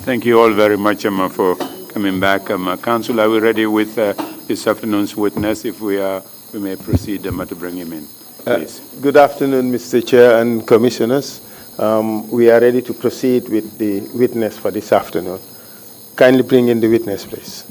Thank you all very much, for coming back. Council, are we ready with this afternoon's witness? If we are, we may proceed to bring him in, please. Good afternoon, Mr. Chair and Commissioners. We are ready to proceed with the witness for this afternoon. Kindly bring in the witness, please.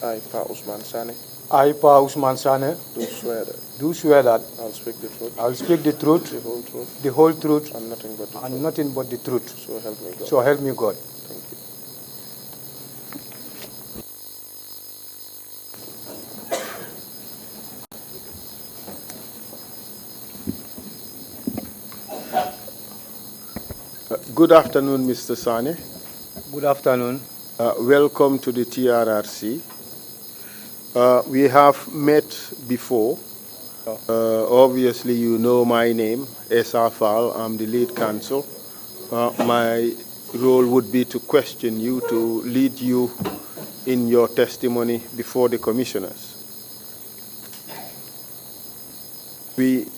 I, Pa Usman Sane, I, Pa Usman Sane, do swear that I'll speak the truth, I'll speak the truth, the whole truth, and nothing but the and truth. nothing but the truth. So help me God. So help me God. Thank you. Good afternoon, Mr. Sane. Good afternoon. Welcome to the TRRC. We have met before. Obviously, you know my name, Esa Fall. I'm the lead counsel. My role would be to question you, to lead you in your testimony before the commissioners.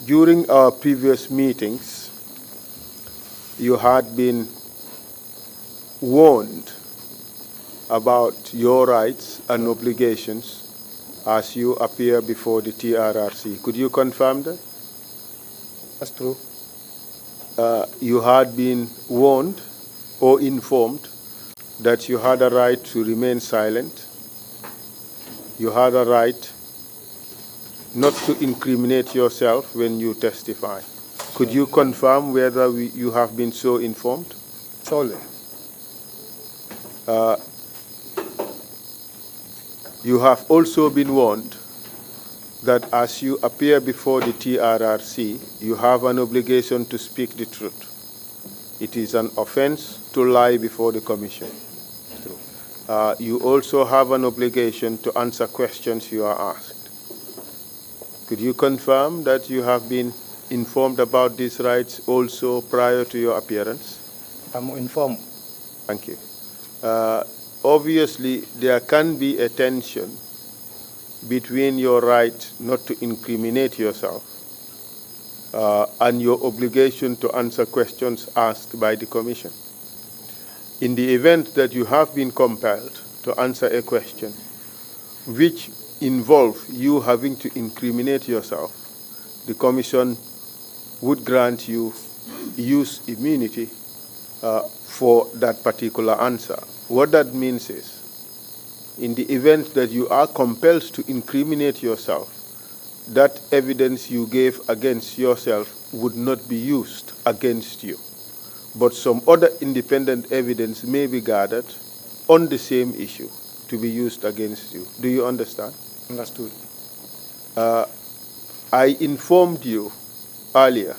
During our previous meetings, you had been warned about your rights and obligations as you appear before the TRRC. Could you confirm that? That's true. You had been warned or informed that you had a right to remain silent. You had a right not to incriminate yourself when you testify. Could you confirm whether you have been so informed? Solely. You have also been warned that as you appear before the TRRC, you have an obligation to speak the truth. It is an offense to lie before the commission. You also have an obligation to answer questions you are asked. Could you confirm that you have been informed about these rights also prior to your appearance? I'm informed. Thank you. Obviously, there can be a tension between your right not to incriminate yourself and your obligation to answer questions asked by the Commission. In the event that you have been compelled to answer a question which involves you having to incriminate yourself, the Commission would grant you use immunity for that particular answer. What that means is, in the event that you are compelled to incriminate yourself, that evidence you gave against yourself would not be used against you. But some other independent evidence may be gathered on the same issue to be used against you. Do you understand? Understood. I informed you earlier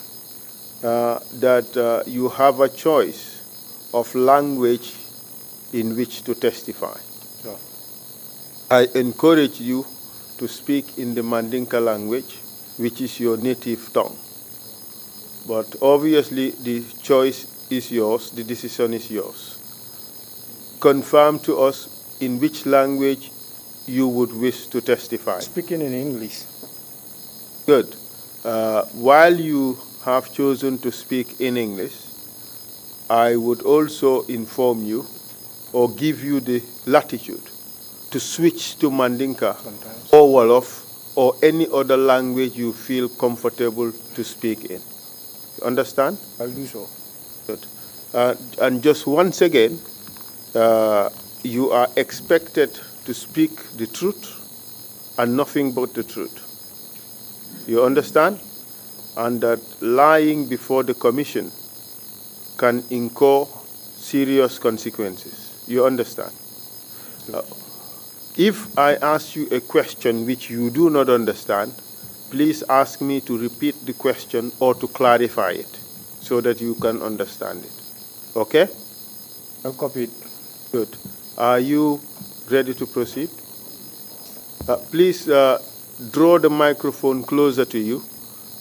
that you have a choice of language in which to testify. Sure. I encourage you to speak in the Mandinka language, which is your native tongue. But obviously, the choice is yours, the decision is yours. Confirm to us in which language you would wish to testify. Speaking in English. Good. While you have chosen to speak in English, I would also inform you or give you the latitude to switch to Mandinka Sometimes. or Wolof or any other language you feel comfortable to speak in. You understand? I'll do so. Good. And just once again, you are expected to speak the truth and nothing but the truth. You understand? And that lying before the commission can incur serious consequences. You understand? If I ask you a question which you do not understand, please ask me to repeat the question or to clarify it so that you can understand it. Okay? I'll copy it. Good. Are you ready to proceed? Please draw the microphone closer to you,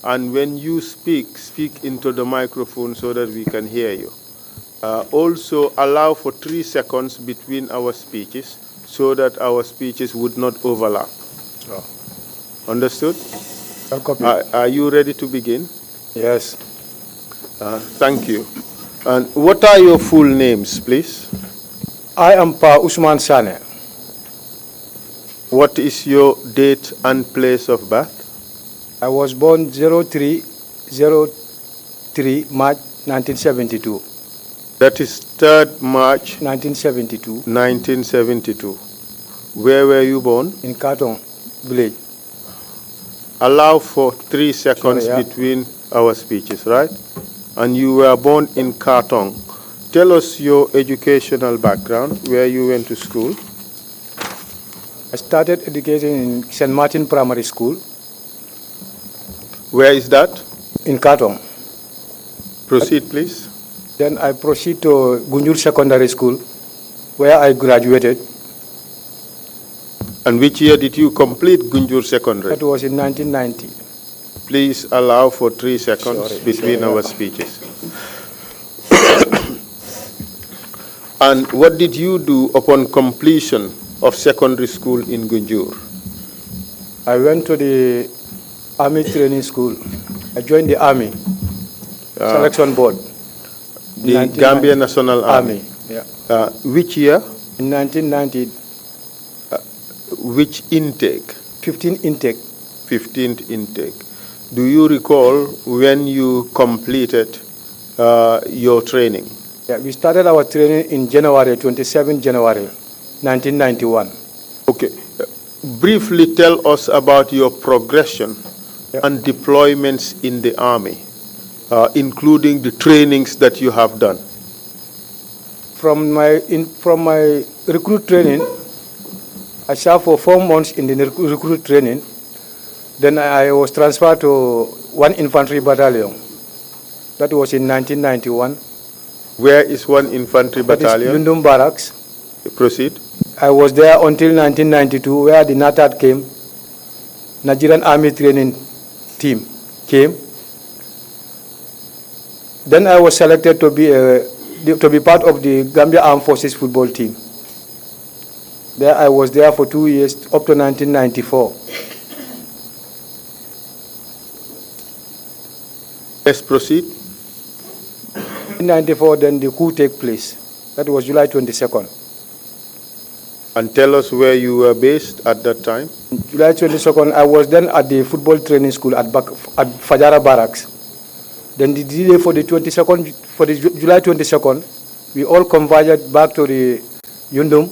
and when you speak, speak into the microphone so that we can hear you. Also, allow for 3 seconds between our speeches so that our speeches would not overlap. Sure. Understood? I'll copy it. Are you ready to begin? Yes. Thank you. And what are your full names, please? I am Pa Usman Sane. What is your date and place of birth? I was born 03 March 1972. That is 3rd March 1972 1972. Where were you born? in Katong village. Allow for 3 seconds Sorry, yeah. between our speeches, right? And you were born in Katong. Tell us your educational background, where you went to school. I started education in St. Martin Primary School Where is that? in Katong. Proceed, please. Then I proceed to Gunjur Secondary School, where I graduated. And which year did you complete Gunjur Secondary? That was in 1990. Please allow for 3 seconds Sorry, between sorry. our speeches. And what did you do upon completion of secondary school in Gunjur? I went to the Army Training School. I joined the Army Selection Board. The Gambia National Army. Yeah. Which year? In 1990, Which intake? 15 intake. 15th intake. Do you recall when you completed your training? Yeah, we started our training in January, 27 January, 1991. Okay. Briefly tell us about your progression and deployments in the Army, including the trainings that you have done. From my recruit training, I served for 4 months in the recruit training. Then I was transferred to 1 infantry battalion. That was in 1991. Where is 1 infantry battalion? That is Yundum Barracks. Proceed. I was there until 1992, where the NATAD came. Nigerian Army Training Team came. Then I was selected to be part of the Gambia Armed Forces football team. There I was there for 2 years, up to 1994. Let's proceed. In 1994, then the coup took place. That was July 22nd. And tell us where you were based at that time. July 22nd, I was then at the football training school at Fajara Barracks. Then the delay for the 22nd, for the July 22nd, we all converged back to the Yundum,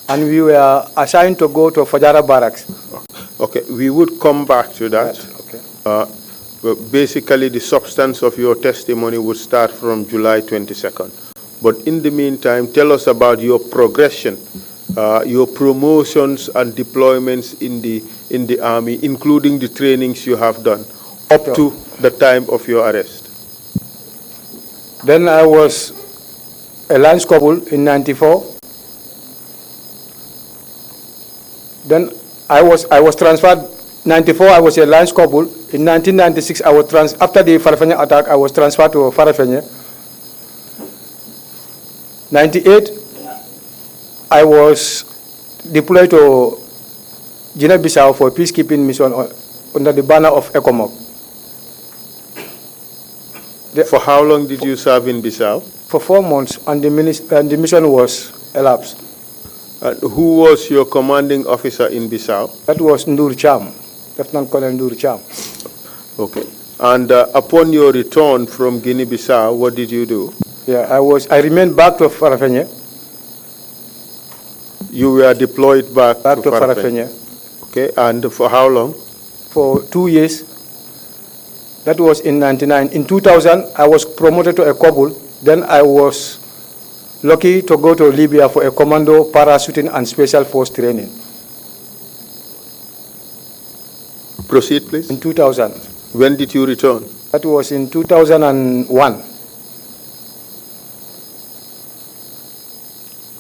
and we were assigned to go to Fajara Barracks. Okay, we would come back to that. Okay. Well, basically, the substance of your testimony would start from July 22nd. But in the meantime, tell us about your progression, your promotions and deployments in the Army, including the trainings you have done up to the time of your arrest. Then I was a lance corporal in 94. Then I was transferred. 94, I was a lance corporal. In 1996, after the Farafenni attack, I was transferred to Farafenni. 98, I was deployed to Guinea-Bissau for a peacekeeping mission under the banner of ECOMOG. For how long did you serve in Bissau? For 4 months, and the mission was elapsed. Who was your commanding officer in Bissau? That was Ndur Cham, Lieutenant Colonel Ndur Cham. Okay. And upon your return from Guinea-Bissau, what did you do? Yeah, I remained back to Farafenni. You were deployed back to Farafenni. Okay. And for how long? For 2 years. That was in 99. In 2000, I was promoted to a corporal. Then I was lucky to go to Libya for a commando, parachuting, and special force training. Proceed, please. In 2000. When did you return? That was in 2001.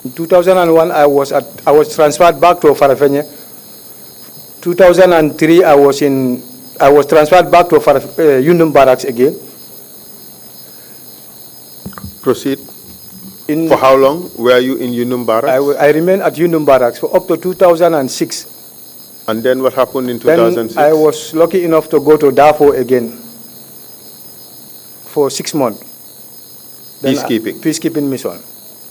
In 2001, I was transferred back to Farafenni. 2003, I was transferred back to Yundum Barracks again. Proceed. For how long were you in Yundum Barracks? I remained at Yundum Barracks for up to 2006. And then what happened in 2006? Then I was lucky enough to go to Darfur again for 6 months. Peacekeeping? Peacekeeping mission.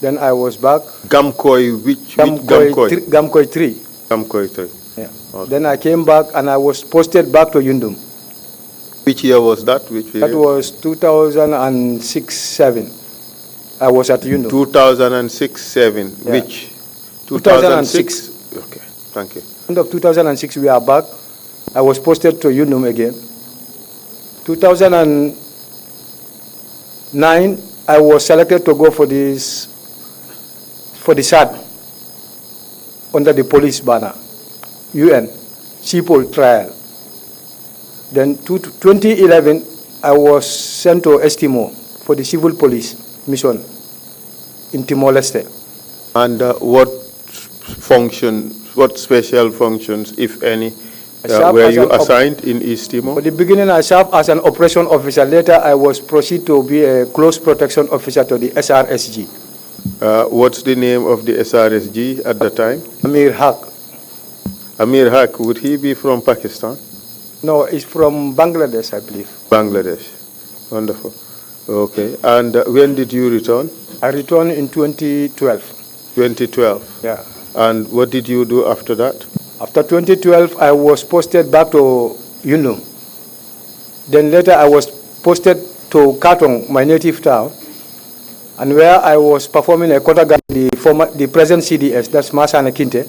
Then I was back. Gamkoi, which Gamkoi? Gamkoi 3. Gamkoi 3. Yeah. Okay. Then I came back and I was posted back to Yundum. Which year was that? Which year? That was 2006-07. I was at Yundum. 2006-07. Yeah. Which? 2006. Okay, thank you. End of 2006, we are back. I was posted to Yundum again. 2009, I was selected to go for the SAD under the police banner, UN, CIPOL trial. Then 2011, I was sent to Estimo for the civil police mission in Timor-Leste. And what special functions, if any, were you assigned in East Timor? At the beginning, I served as an operation officer. Later, I was proceeded to be a close protection officer to the SRSG. What's the name of the SRSG at the time? Amir Haq. Amir Haq, would he be from Pakistan? No, he's from Bangladesh, I believe. Bangladesh. Wonderful. Okay. And when did you return? I returned in 2012. 2012. Yeah. And what did you do after that? After 2012, I was posted back to Yunu. Then later, I was posted to Katong, my native town, and where I was performing a quota guard, the present CDS, that's Masana Kinte.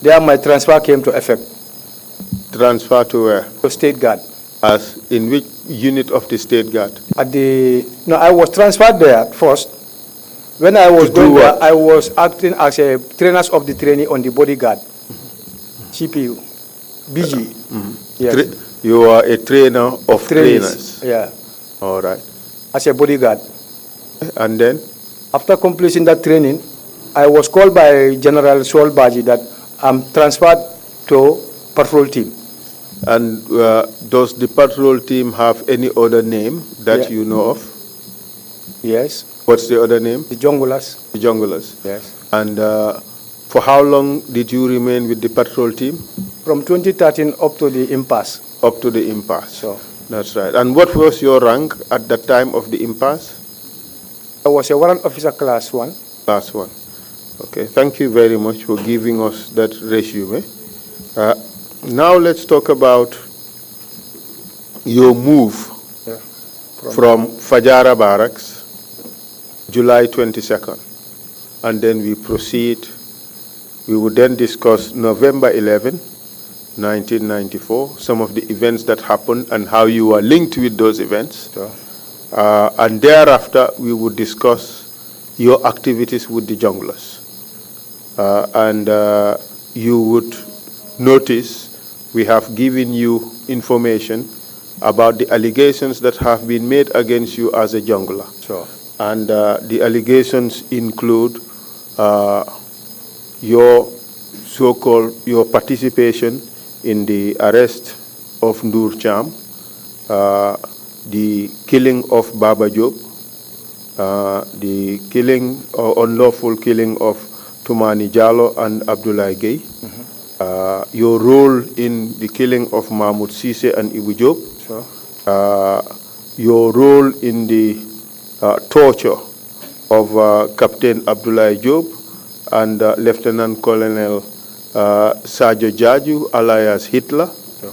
There, my transfer came to effect. Transfer to where? To State Guard. As in which unit of the State Guard? I was transferred there first. When I was going there, I was acting as a trainer of the trainee on the bodyguard, CPU, BG. Yes. You are a trainer of trainers. Yeah. All right. As a bodyguard. And then? After completing that training, I was called by General Sol Baji that I'm transferred to patrol team. And does the patrol team have any other name that you know of? Yes. What's the other name? The Junglers. The Junglers. Yes. And for how long did you remain with the patrol team? From 2013 up to the impasse. Up to the impasse. So. That's right. And what was your rank at the time of the impasse? I was a warrant officer class 1. Class 1. Okay. Thank you very much for giving us that resume. Now let's talk about your move from Fajara Barracks, July 22nd. And then we proceed. We would then discuss November 11, 1994, some of the events that happened and how you are linked with those events. Sure. And thereafter, we would discuss your activities with the Junglers. And you would notice we have given you information about the allegations that have been made against you as a jungler. Sure. And the allegations include your your participation in the arrest of Ndur Cham, the killing of Baba Job, the killing or unlawful killing of Tumani Jallo and Abdullah Gay, your role in the killing of Mahmoud Sise and Ibu Job, Sure. Your role in the torture of Captain Abdullah Job and Lieutenant Colonel Sajo Jaju, alias Hitler, Sure.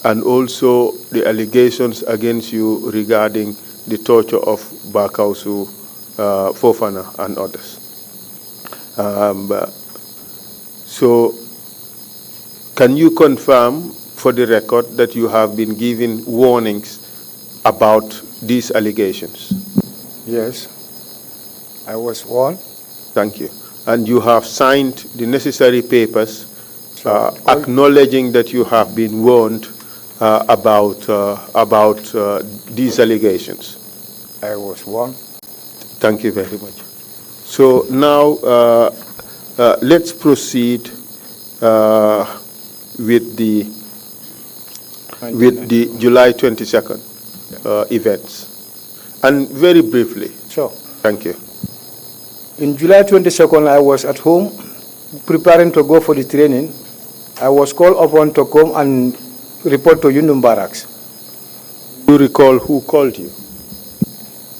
and also the allegations against you regarding the torture of Bakausu, Fofana, and others. So, can you confirm for the record that you have been given warnings about these allegations? Yes. I was warned. Thank you. And you have signed the necessary papers acknowledging that you have been warned about these allegations. I was warned. Thank you very much. So now let's proceed with the July 22nd events. And very briefly. Sure. Thank you. In July 22nd, I was at home preparing to go for the training. I was called upon to come and report to Yundum Barracks. Do you recall who called you?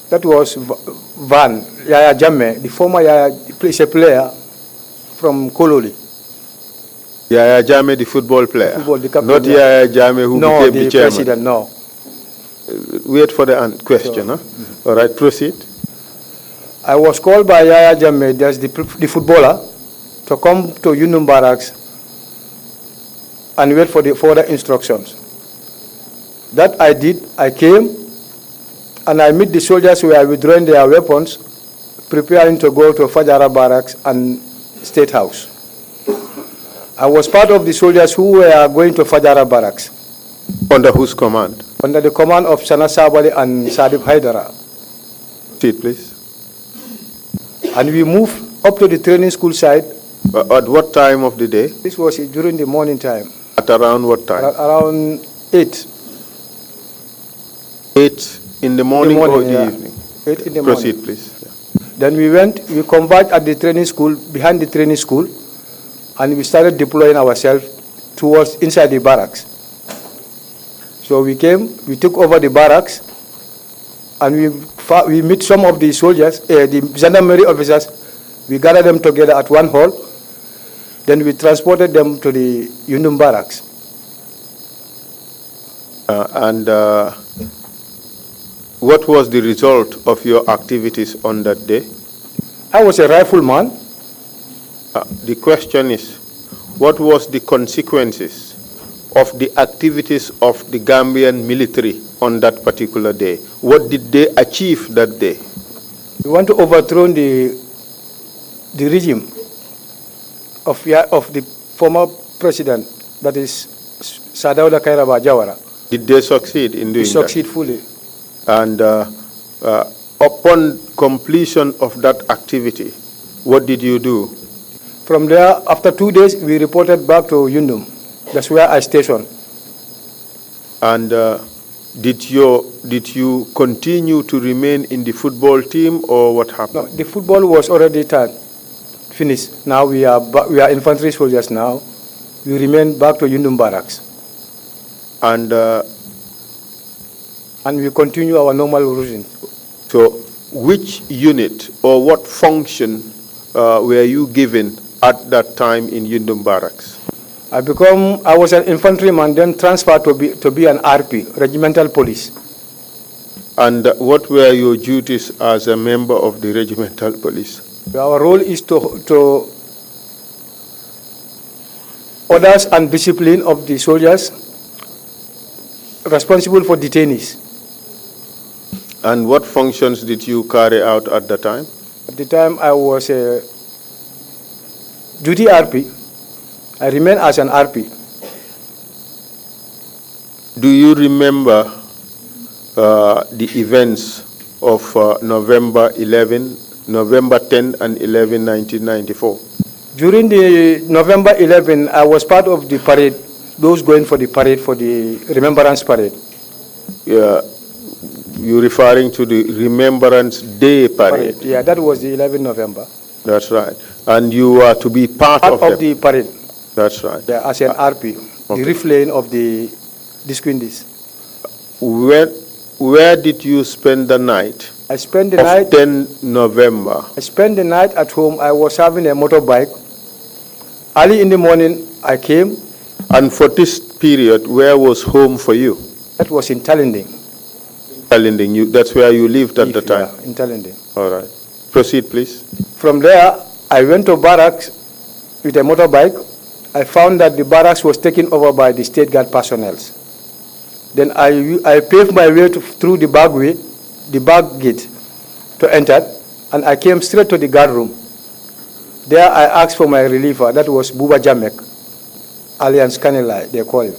That was Van, Yaya Jammeh, the former Yaya player from Kololi. Yaya Jammeh, the football player? Football, the captain. Not Yaya Jammeh who became the chairman? President, no. Wait for the question. Sure. Huh? All right, proceed. I was called by Yaya Jammeh, that's the footballer, to come to Yundum Barracks and wait for the further instructions. That I did. I came and I met the soldiers who were withdrawing their weapons, preparing to go to Fajara Barracks and State House. I was part of the soldiers who were going to Fajara Barracks. Under whose command? under the command of Sana Sabali and Sadib Haidara. Sit, please. And we moved up to the training school side. At what time of the day? This was during the morning time. At around what time? Around 8. 8 in the morning, or the yeah. evening? 8 in the Proceed, morning. please. Yeah. Then we converged at the training school, behind the training school, and we started deploying ourselves towards inside the barracks. So we took over the barracks, and we met some of the soldiers, the gendarmerie officers. We gathered them together at one hall. Then we transported them to the Yundum barracks. What was the result of your activities on that day? I was a rifleman. The question is, what was the consequences of the activities of the Gambian military on that particular day? What did they achieve that day? We want to overthrow the regime of the former president, that is Sadauda Kairaba Jawara. Did they succeed in doing that? We succeed fully. And upon completion of that activity, what did you do? From there, after 2 days, we reported back to Yundum. That's where I stationed. And did you continue to remain in the football team, or what happened? No, the football was already finished. Now we are infantry soldiers now. We remain back to Yundum barracks. And we continue our normal routine. So which unit or what function were you given at that time in Yundum barracks? I was an infantryman, then transferred to be an RP, regimental police. And what were your duties as a member of the regimental police? Our role is to orders and discipline of the soldiers responsible for detainees. And what functions did you carry out at the time? At the time, I was a duty RP. I remained as an RP. Do you remember the events of November 10 and 11, 1994? During the November 11, I was part of the parade, those going for the parade, for the Remembrance Parade. Yeah. You're referring to the Remembrance Day parade? Yeah, that was the 11th November. That's right. And you are to be part of the parade. That's right. Yeah, as an RP, okay. The refrain of the Disquindis. Where did you spend the night? I spent the night 10 November. I spent the night at home. I was having a motorbike. Early in the morning, I came. And for this period, where was home for you? That was in Talinding. Talinding, that's where you lived at the time? Yeah, in Talinding. All right. Proceed, please. From there, I went to barracks with a motorbike. I found that the barracks was taken over by the State Guard personnel. Then I paved my way through the back gate to enter, and I came straight to the guard room. There I asked for my reliever, that was Buba Jamek, Alliance Kanilai, they call him.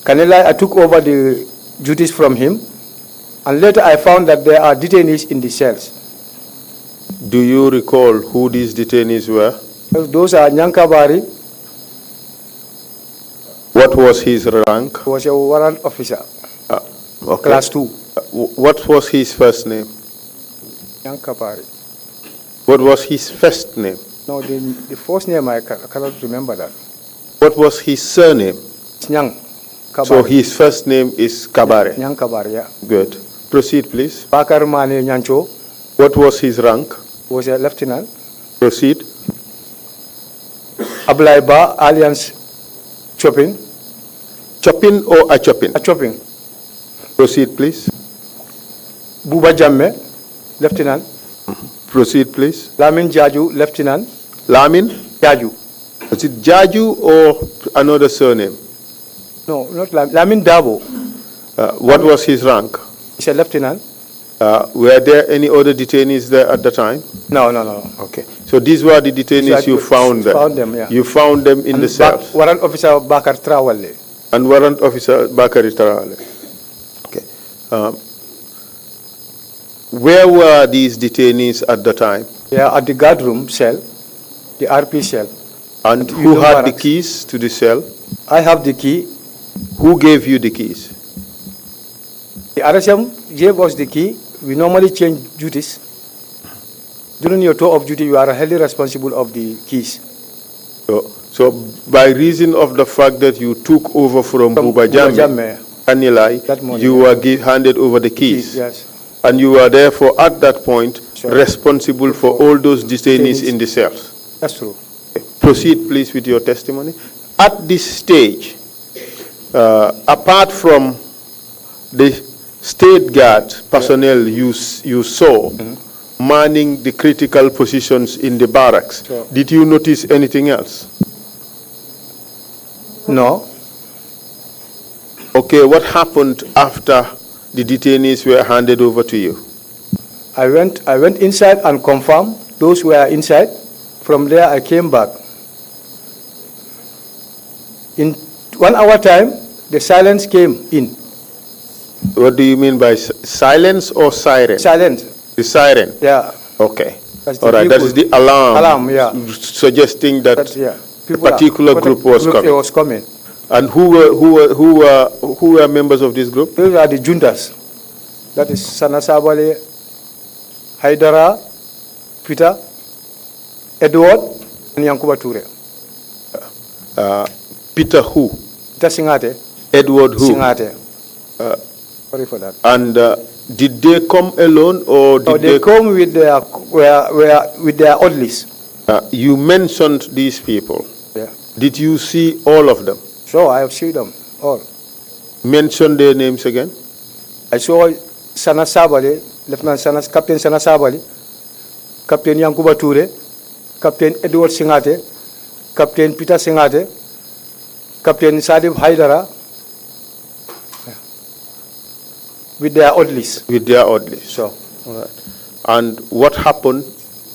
Kanilai, I took over the duties from him, and later I found that there are detainees in the cells. Do you recall who these detainees were? Those are Nyankabari. What was his rank? He was a warrant officer, Okay. class 2. What was his first name? Nyankabari. What was his first name? No, the first name I cannot remember that. What was his surname? It's Nyang Kabari. So his first name is Kabare. Nyang Kabari, yeah. Good. Proceed, please. Bakar Mane Nyancho What was his rank? was a lieutenant. Proceed. Ablaiba, Alliance Chopin. Chopin or Achopin? A Chopin. Proceed, please. Buba Jamme, lieutenant. Proceed, please. Lamin Jaju, lieutenant. Lamin? Jaju. Is it Jaju or another surname? No, not Lamin. Lamin Dabo. What was his rank? He's a lieutenant. Were there any other detainees there at the time? No. Okay. So these were the detainees you found there? Found them, yeah. You found them in the cells? Warrant officer Bakar Trawale. And Warrant Officer Bakari Tarale. Okay. Where were these detainees at the time? They are at the guard room cell, the RP cell. And who had the keys to the cell? I have the key. Who gave you the keys? The RSM gave us the key. We normally change duties. During your tour of duty, you are highly responsible of the keys. So by reason of the fact that you took over from Buba Jammeh, Anilai, you were handed over the keys. Yes. And you were therefore at that point responsible for all those detainees in the cells. That's true. Proceed, please, with your testimony. At this stage, apart from the state guard personnel you saw manning the critical positions in the barracks, did you notice anything else? No. Okay, what happened after the detainees were handed over to you? I went inside and confirmed those who were inside. From there, I came back. In 1 hour time, the silence came in. What do you mean by silence or siren? Silence. The siren? Yeah. Okay. All right, that is the alarm. Alarm, yeah. Suggesting that a particular group was coming. And who were members of this group? Those are the juntas. That is Sana Sabale, Haidara, Peter, Edward, and Yankuba Ture. Peter who? Peter Singate. Edward who? Singate. Sorry for that. And did they come alone or did they come with their orderlies? You mentioned these people. Yeah. Did you see all of them? Sure, I have seen them all. Mention their names again. I saw Sana Sabale, Captain Sana Sabale, Captain Yankuba Ture, Captain Edward Singate, Captain Peter Singate, Captain Sadib Haidara, with their orderlies. With their orderlies. Sure. All right. And what happened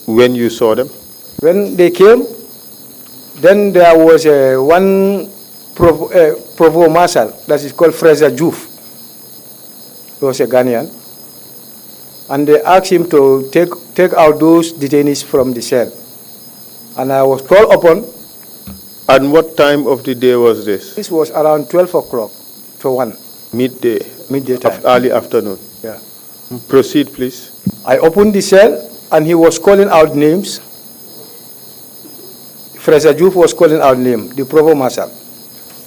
when you saw them? When they came, then there was one Provost Marshal, that is called Fraser Juf. He was a Ghanaian. And they asked him to take out those detainees from the cell. And I was called upon. And what time of the day was this? This was around 12 o'clock to 1. Midday? Midday time. Early afternoon? Yeah. Proceed, please. I opened the cell, and he was calling out names. Fraser Juf was calling out names, the Provost Marshal.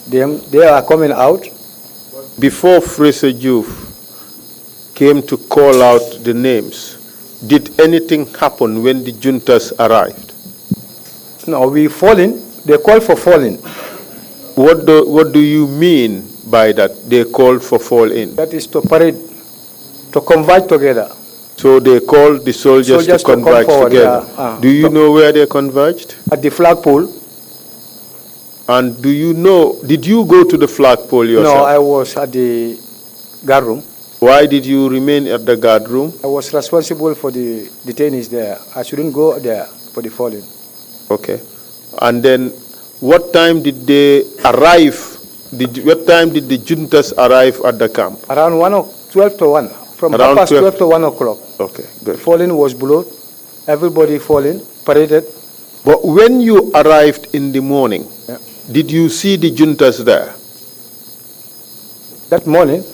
They are coming out. Before Fraser Juf came to call out the names, did anything happen when the juntas arrived? No, we fallen. They called for falling. What do you mean by that? They called for fall in? That is to parade, to converge together. So they called the soldiers to converge together. Yeah. Do you know where they converged? At the flagpole. And do you know, did you go to the flagpole yourself? No, I was at the guard room. Why did you remain at the guard room? I was responsible for the detainees there. I shouldn't go there for the falling. Okay. And then what time did they arrive? What time did the juntas arrive at the camp? Around 12 to 1. From around past 12 to 1 o'clock. Okay, good. Falling was below. Everybody falling, paraded. But when you arrived in the morning, did you see the juntas there? That morning?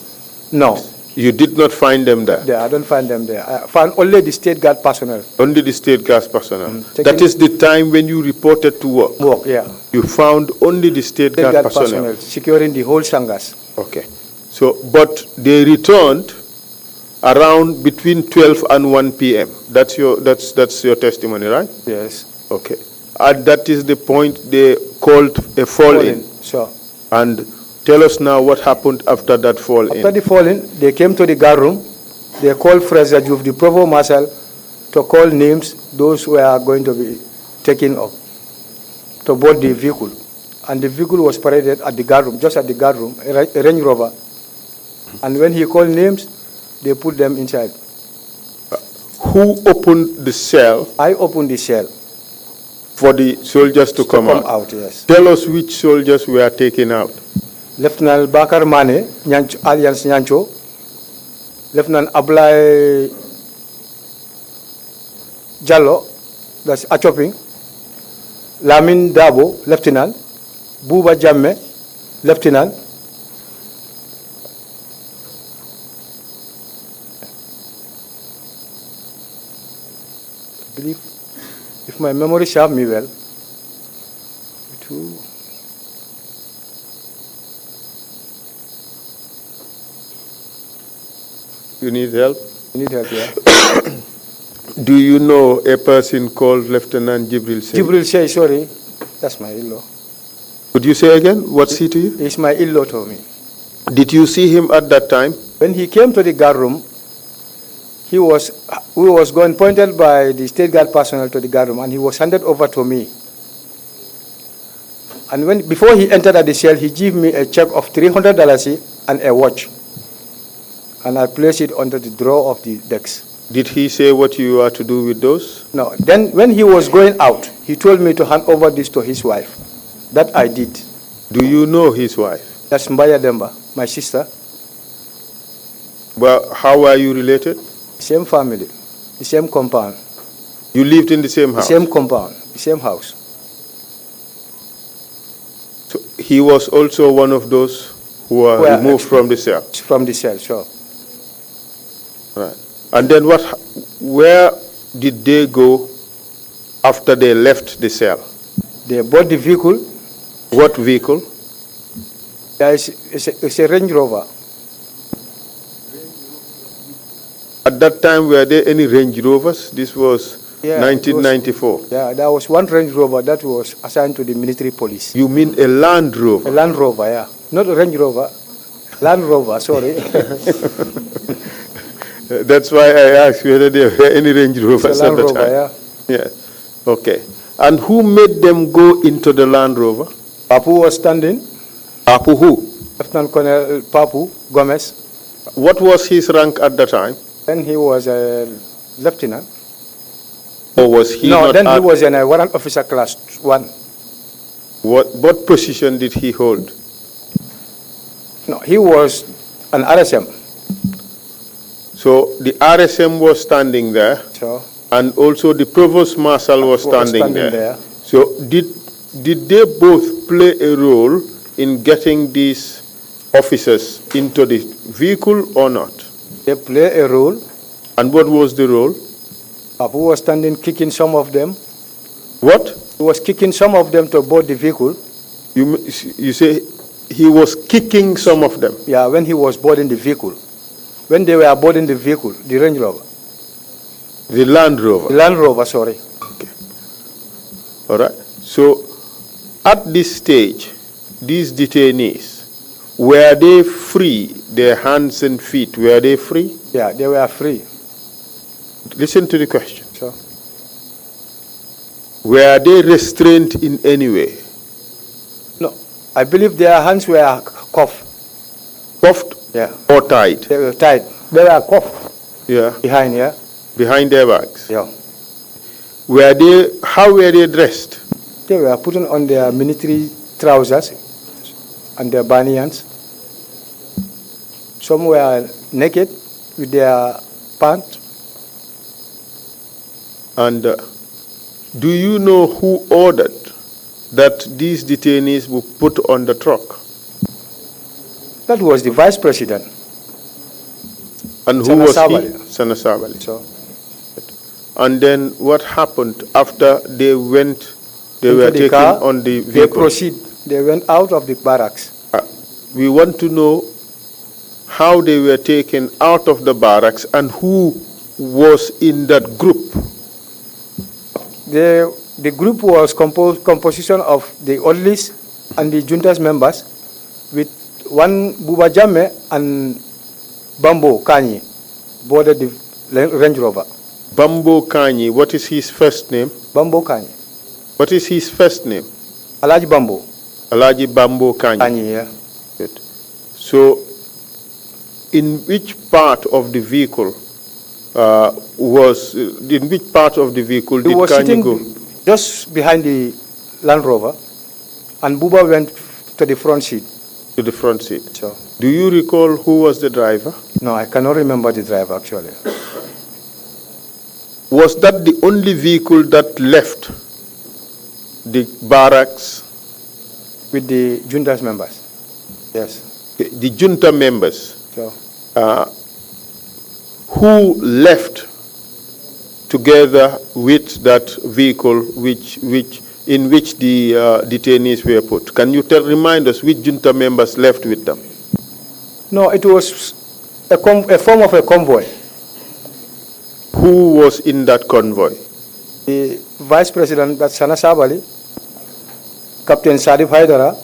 No. You did not find them there? Yeah, I don't find them there. I found only the state guard personnel. Only the state guard personnel. That is the time when you reported to work? Work, yeah. You found only the state guard personnel securing the whole Sangas. Okay. So, but they returned around between 12 and 1 p.m. That's your testimony, right? Yes. Okay. And that is the point they called a fall-in. Sure. And tell us now what happened after that fall-in. After the fall-in, they came to the guard room. They called Fraser Juf, the Provost Marshal, to call names, those who are going to be taken up to board the vehicle. And the vehicle was paraded at the guard room, just at the guard room, a Range Rover. And when he called names, they put them inside. Who opened the cell? I opened the cell. For the soldiers to come out? Yes. Tell us which soldiers were taken out. Lieutenant Bakar Mane, alias Nyancho, Lieutenant Ablai Jallo, that's Achoping, Lamin Dabo, Lieutenant, Buba Jamme, Lieutenant, I believe, if my memory serves me well, You need help? You need help, yeah. Do you know a person called Lieutenant Jibril Sey? Jibril Sey, sorry, that's my in-law. Could you say again? What's he to you? He's my in-law to me. Did you see him at that time? When he came to the guard room, we was going pointed by the state guard personnel to the guard room, and he was handed over to me. And before he entered at the cell, he gave me a check of $300 and a watch. And I placed it under the drawer of the desk. Did he say what you are to do with those? No. Then when he was going out, he told me to hand over this to his wife. That I did. Do you know his wife? That's Mbaya Demba, my sister. Well, how are you related? Same family, the same compound. You lived in the same house? The same compound, the same house. So he was also one of those who were removed from the cell? From the cell, sure. Right. And then where did they go after they left the cell? They bought the vehicle. What vehicle? It's a Range Rover. At that time, were there any Range Rovers? This was 1994. There was one Range Rover that was assigned to the military police. You mean a Land Rover? A Land Rover, yeah. Not a Range Rover. Land Rover, sorry. That's why I asked whether there were any Range Rovers at the time. Yeah. Yes. Okay. And who made them go into the Land Rover? Papu was standing. Papu who? Lieutenant Colonel Papu Gomez. What was his rank at the time? Then he was a lieutenant. Or was he No, not then he was in a warrant officer class 1. What position did he hold? No, he was an RSM. So the RSM was standing there, So, and also the provost marshal was standing there. So did they both play a role in getting these officers into the vehicle or not? They play a role. And what was the role? Papu was standing kicking some of them. What? He was kicking some of them to board the vehicle. You say he was kicking some of them? Yeah, when he was boarding the vehicle. When they were boarding the vehicle, the Range Rover. The Land Rover? The Land Rover, sorry. Okay. All right. So at this stage, these detainees, were they free? Their hands and feet, were they free? Yeah, they were free. Listen to the question. Sure. Were they restrained in any way? No, I believe their hands were cuffed. Cuffed? Yeah. Or tied? They were tied. They were cuffed. Yeah. Behind, yeah. Behind their backs? Yeah. How were they dressed? They were putting on their military trousers and their banyans. Some were naked with their pants. And do you know who ordered that these detainees were put on the truck? That was the vice president. And who was Sabali. he? Sana Sabali. So, and then what happened after they were taken car, on the vehicle? They went out of the barracks. We want to know how they were taken out of the barracks and who was in that group. The group was composition of the orderlies and the junta's members, with one Buba Jamme and Bambo Kanyi boarded the Range Rover. Bambo Kanyi, what is his first name? Bambo Kanyi. What is his first name? Alaji Bambo. Alaji Bambo Kanyi. Kanyi, yeah. Good. So, in which part of the vehicle did Kanyi go? Just behind the Land Rover, and Buba went to the front seat. To the front seat. Sure. Do you recall who was the driver? No, I cannot remember the driver actually. Was that the only vehicle that left the barracks? With the junta's members. Yes. The junta members Sure. who left together with that vehicle in which the detainees were put. Can you remind us which junta members left with them? No, it was a form of a convoy. Who was in that convoy? The Vice President, that's Sana Sabali, Captain Sadif Haidara,